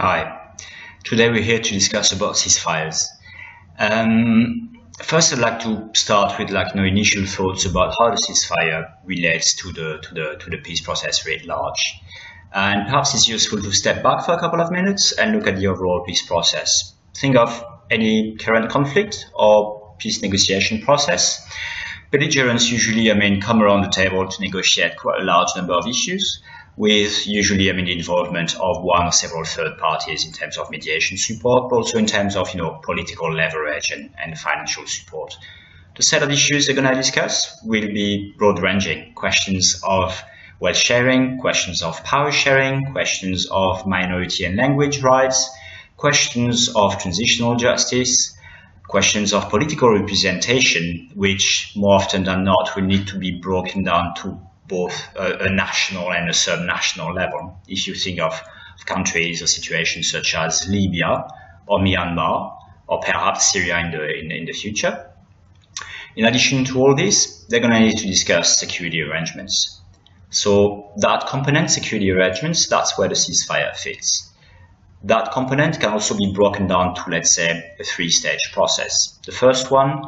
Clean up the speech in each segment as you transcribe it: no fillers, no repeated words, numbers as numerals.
Hi. Today we're here to discuss about ceasefires. First, I'd like to start with initial thoughts about how the ceasefire relates to the peace process writ large. And perhaps it's useful to step back for a couple of minutes and look at the overall peace process. Think of any current conflict or peace negotiation process. Belligerents usually, come around the table to negotiate quite a large number of issues, with usually, the involvement of one or several third parties in terms of mediation support, but also in terms of, political leverage and financial support. The set of issues they're going to discuss will be broad-ranging. Questions of wealth sharing, questions of power sharing, questions of minority and language rights, questions of transitional justice, questions of political representation, which more often than not will need to be broken down to both a national and a sub-national level. If you think of countries or situations such as Libya or Myanmar or perhaps Syria in the future. In addition to all this, they're going to need to discuss security arrangements. So that component, security arrangements, that's where the ceasefire fits. That component can also be broken down to, let's say, a three-stage process. The first one,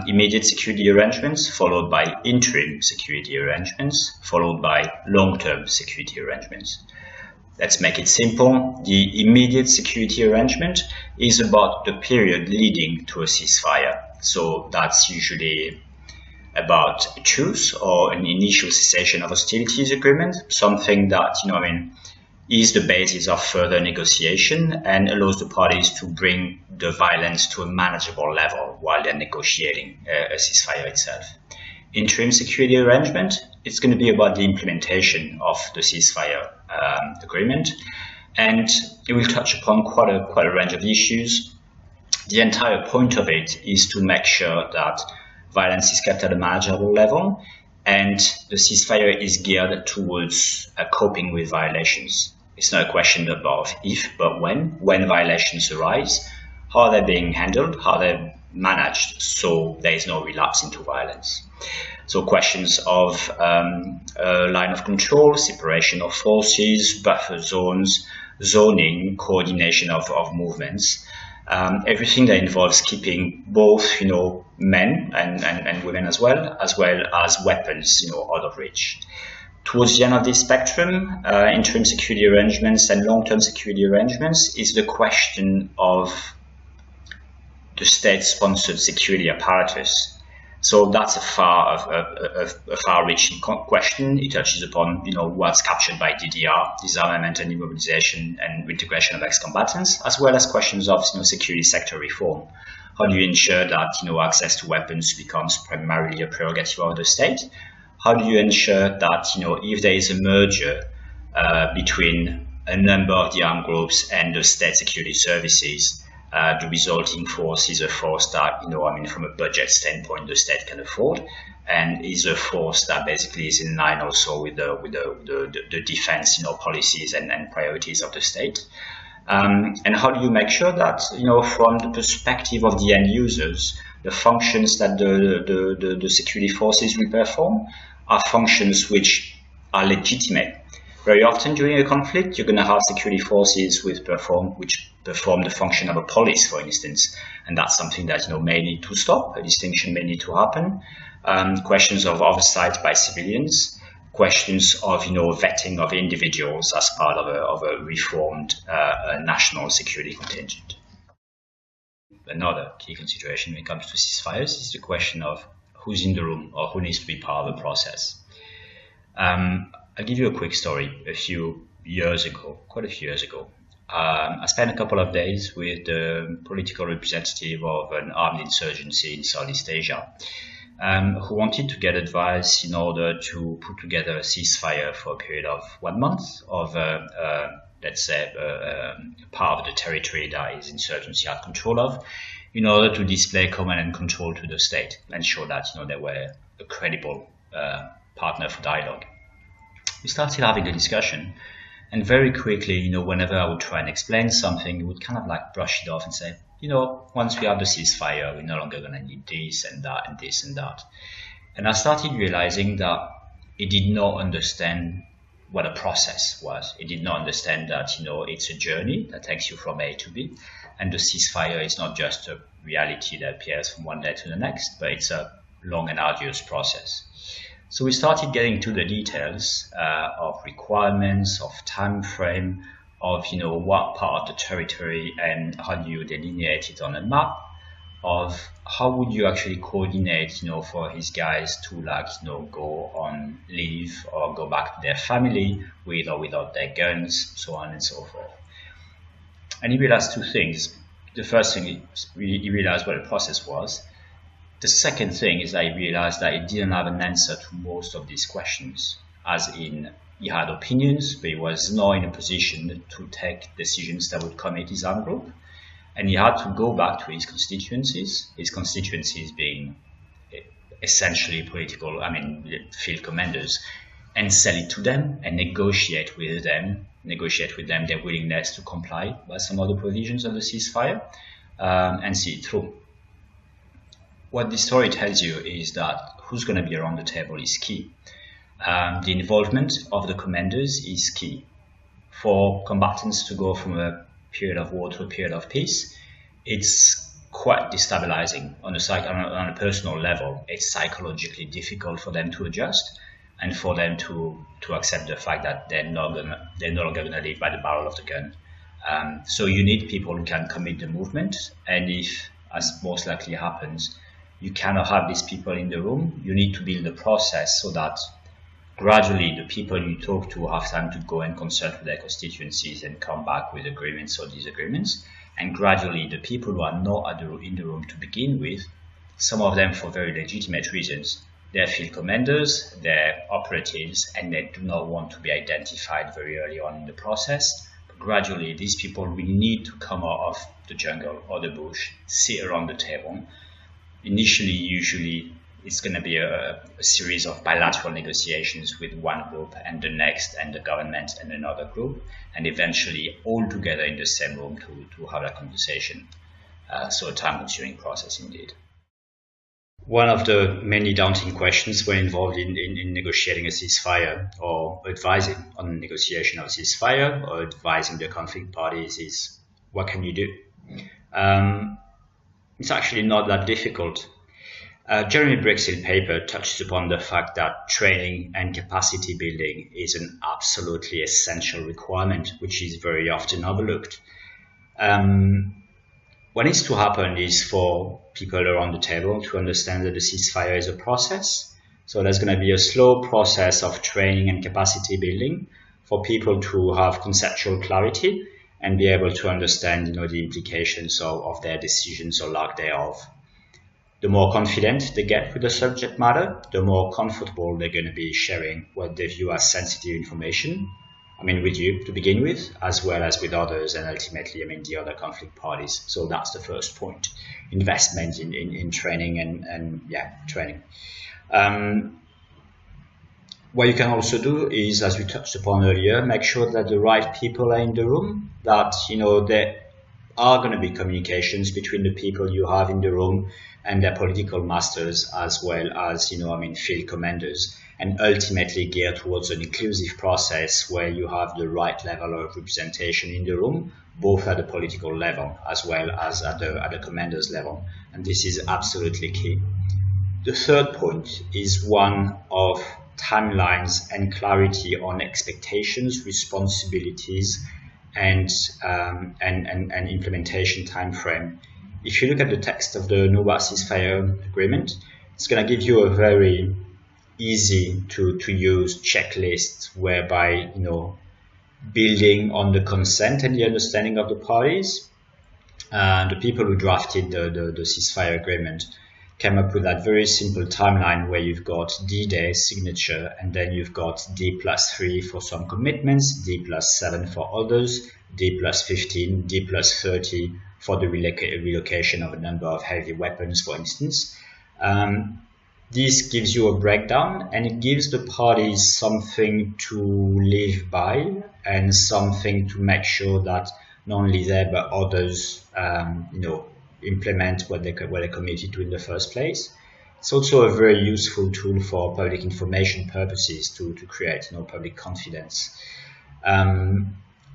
immediate security arrangements, followed by interim security arrangements, followed by long-term security arrangements. Let's make it simple. The immediate security arrangement is about the period leading to a ceasefire. So that's usually about a truce or an initial cessation of hostilities agreement, something that, is the basis of further negotiation and allows the parties to bring the violence to a manageable level while they're negotiating a ceasefire itself. Interim security arrangement, it's going to be about the implementation of the ceasefire agreement, and it will touch upon quite a range of issues. The entire point of it is to make sure that violence is kept at a manageable level and the ceasefire is geared towards coping with violations. It's not a question about if, but when violations arise, how are they being handled, how they're managed so there is no relapse into violence. So questions of line of control, separation of forces, buffer zones, zoning, coordination of movements, everything that involves keeping both, men and women as well as weapons, out of reach. Towards the end of this spectrum, interim security arrangements and long-term security arrangements is the question of the state-sponsored security apparatus. So that's a far-reaching question. It touches upon, what's captured by DDR, disarmament and immobilization and integration of ex-combatants, as well as questions of, security sector reform. How do you ensure that, access to weapons becomes primarily a prerogative of the state? How do you ensure that, if there is a merger between a number of the armed groups and the state security services, the resulting force is a force that, from a budget standpoint, the state can afford, and is a force that basically is in line also with the defense, policies and priorities of the state. And how do you make sure that, from the perspective of the end users, the functions that the security forces will perform are functions which are legitimate. Very often during a conflict, you're going to have security forces which perform the function of a police, for instance, and that's something that may need to stop. A distinction may need to happen. Questions of oversight by civilians, questions of vetting of individuals as part of a reformed national security contingent. Another key consideration when it comes to ceasefires is the question of who's in the room or who needs to be part of the process. I'll give you a quick story. Quite a few years ago, I spent a couple of days with the political representative of an armed insurgency in Southeast Asia, who wanted to get advice in order to put together a ceasefire for a period of 1 month of, let's say, part of the territory that his insurgency had control of, in order to display command and control to the state and show that, they were a credible partner for dialogue. We started having a discussion, and very quickly, whenever I would try and explain something, he would kind of brush it off and say, once we have the ceasefire, we're no longer going to need this and that and this and that. And I started realizing that he did not understand what a process was. He did not understand that, you know, it's a journey that takes you from A to B, and the ceasefire is not just a reality that appears from one day to the next, but it's a long and arduous process. So we started getting to the details of requirements, of time frame, of, you know, what part of the territory and how do you delineate it on a map, of how would you actually coordinate, you know, for his guys to, like, you know, go on leave or go back to their family with or without their guns, so on and so forth. And he realized two things. The first thing, he realized what the process was. The second thing is that he realized that he didn't have an answer to most of these questions, as in he had opinions, but he was not in a position to take decisions that would commit his armed group. And he had to go back to his constituencies being essentially political, field commanders, and sell it to them and negotiate with them their willingness to comply by some of the provisions of the ceasefire and see it through. What this story tells you is that who's going to be around the table is key. The involvement of the commanders is key. For combatants to go from a period of war to a period of peace, it's quite destabilizing on a personal level. It's psychologically difficult for them to adjust and for them to accept the fact that they're no longer gonna live by the barrel of the gun. So you need people who can commit the movement, and if, as most likely happens, you cannot have these people in the room, you need to build a process so that gradually the people you talk to have time to go and consult with their constituencies and come back with agreements or disagreements. And gradually the people who are not in the room to begin with, some of them for very legitimate reasons, they're field commanders, they're operatives, and they do not want to be identified very early on in the process. But gradually these people will need to come out of the jungle or the bush, sit around the table. Initially, usually, it's going to be a series of bilateral negotiations with one group and the next, and the government and another group, and eventually all together in the same room to have that conversation. So a time-consuming process indeed. One of the many daunting questions when involved in negotiating a ceasefire, or advising on the negotiation of a ceasefire, or advising the conflict parties is, what can you do? It's actually not that difficult. Jeremy Brick's paper touches upon the fact that training and capacity building is an absolutely essential requirement, which is very often overlooked. What needs to happen is for people around the table to understand that the ceasefire is a process. So there's going to be a slow process of training and capacity building for people to have conceptual clarity and be able to understand, the implications of their decisions or lack thereof. The more confident they get with the subject matter, the more comfortable they're going to be sharing what they view as sensitive information. With you to begin with, as well as with others, and ultimately, the other conflict parties. So that's the first point: investment in training and training. What you can also do is, as we touched upon earlier, make sure that the right people are in the room, that, there are going to be communications between the people you have in the room and their political masters, as well as, field commanders, and ultimately geared towards an inclusive process where you have the right level of representation in the room, both at the political level as well as at the commander's level. And this is absolutely key. The third point is one of timelines and clarity on expectations, responsibilities, and implementation timeframe. If you look at the text of the Nuba ceasefire agreement, it's going to give you a very easy to use checklist whereby, building on the consent and the understanding of the parties, the people who drafted the ceasefire agreement came up with that very simple timeline where you've got D-Day signature, and then you've got D+3 for some commitments, D+7 for others, D+15, D+30 for the relocation of a number of heavy weapons, for instance. This gives you a breakdown, and it gives the parties something to live by and something to make sure that not only they but others implement what they committed to in the first place. It's also a very useful tool for public information purposes to create public confidence.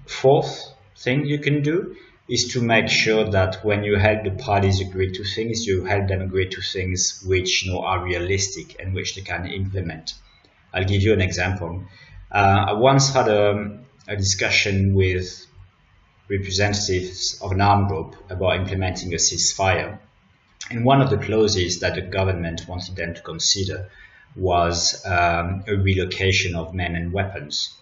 Fourth thing you can do is to make sure that when you help the parties agree to things, you help them agree to things which are realistic and which they can implement. I'll give you an example. I once had a discussion with representatives of an armed group about implementing a ceasefire. And one of the clauses that the government wanted them to consider was a relocation of men and weapons.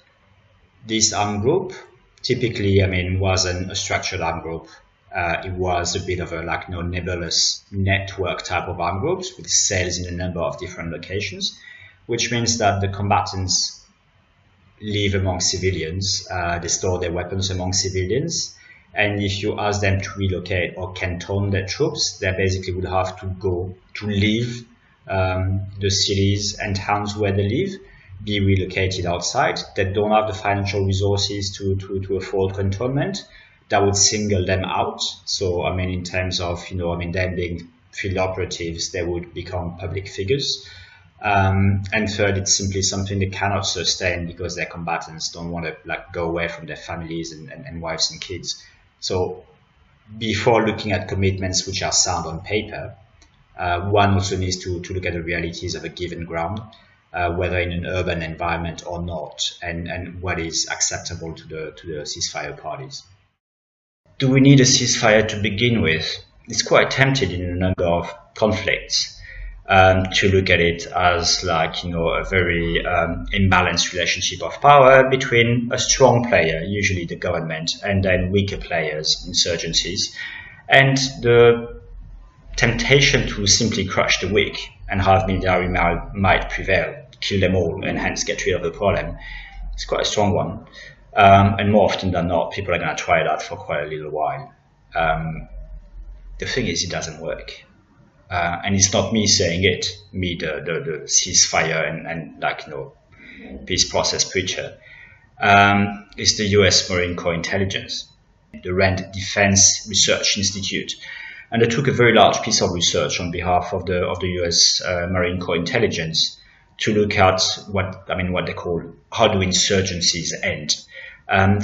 This armed group typically, wasn't a structured armed group. It was a bit of a nebulous network type of armed groups with cells in a number of different locations, which means that the combatants live among civilians, they store their weapons among civilians, and if you ask them to relocate or canton their troops, they basically would have to leave the cities and towns where they live, be relocated outside. They don't have the financial resources to afford cantonment. That would single them out. So, in terms of, them being field operatives, they would become public figures. And third, it's simply something they cannot sustain because their combatants don't want to go away from their families and wives and kids. So before looking at commitments which are sound on paper, one also needs to look at the realities of a given ground, whether in an urban environment or not, and what is acceptable to the ceasefire parties. Do we need a ceasefire to begin with? It's quite tempted in a number of conflicts to look at it as a very imbalanced relationship of power between a strong player, usually the government, and then weaker players, insurgencies, and the temptation to simply crush the weak and have military might prevail, kill them all, and hence get rid of the problem. It's quite a strong one. And more often than not, people are going to try that for quite a little while. The thing is, it doesn't work. And it's not me saying it, me, the ceasefire and peace process preacher. It's the US Marine Corps Intelligence, the RAND Defense Research Institute. And they took a very large piece of research on behalf of the US Marine Corps Intelligence to look at what they call how do insurgencies end.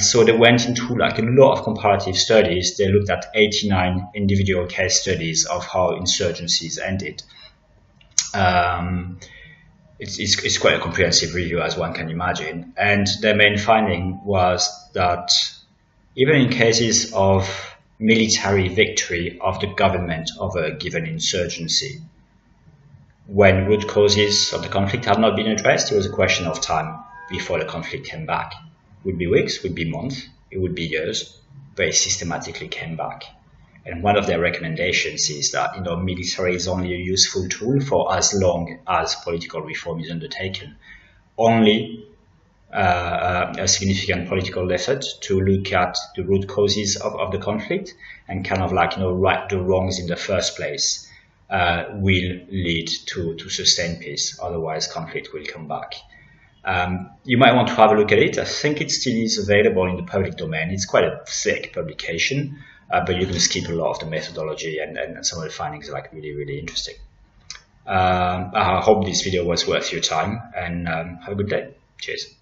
So they went into a lot of comparative studies. They looked at 89 individual case studies of how insurgencies ended. It's quite a comprehensive review, as one can imagine. And their main finding was that even in cases of military victory of the government of a given insurgency, when root causes of the conflict had not been addressed, it was a question of time before the conflict came back. It would be weeks, it would be months, it would be years, but it systematically came back. And one of their recommendations is that military is only a useful tool for as long as political reform is undertaken. Only a significant political effort to look at the root causes of the conflict and right the wrongs in the first place will lead to sustained peace. Otherwise, conflict will come back. You might want to have a look at it. I think it still is available in the public domain. It's quite a thick publication, but you can skip a lot of the methodology and some of the findings are really, really interesting. I hope this video was worth your time, and have a good day. Cheers.